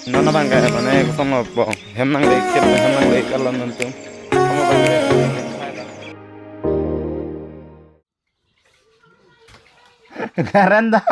Nana bangga mana sama bong hemnang lek kalau nanti kamu bangga keren dah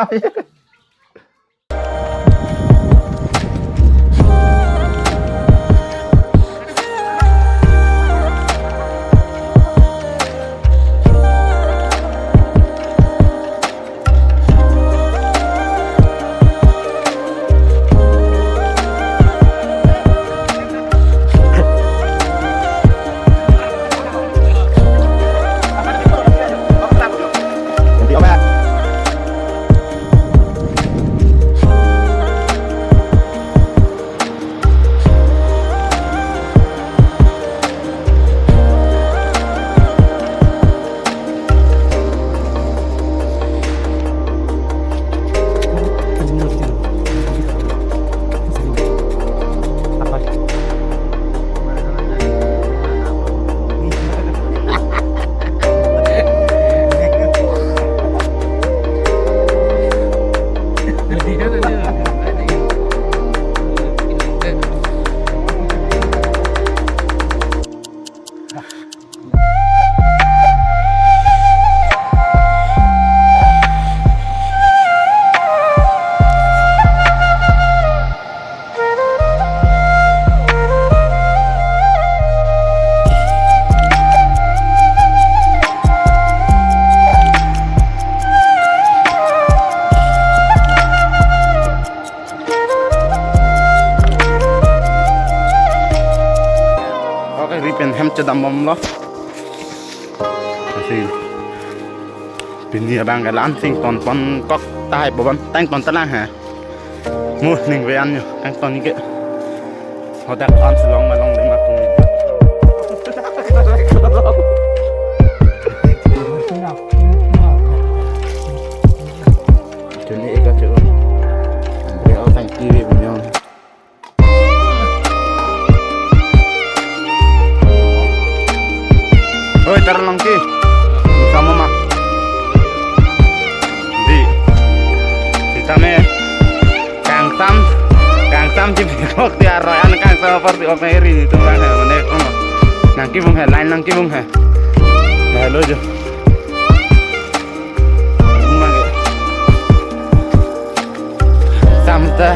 hem cedam bom lo masih bini abang galan sing ton pon kok tai bobon tang ton tanah ha mu ning ve an yo tang ton ni ke hodak an selong malong lima tung jadi eka cero be au tang kiri punya oi taruh longki sama mak di kita me kang sam cipi kok tiar royan kang sama seperti operi itu kan mana kono nangki bung he lain nangki bung he nah lo jo samta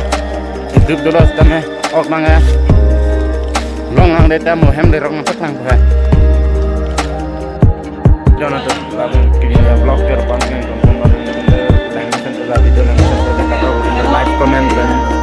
hidup dulu setengah ok mangga longang deta mau hem di rong petang ha jangan tuh lalu kirinya vlog ke depan dengan tontonan dan video yang like, comment dan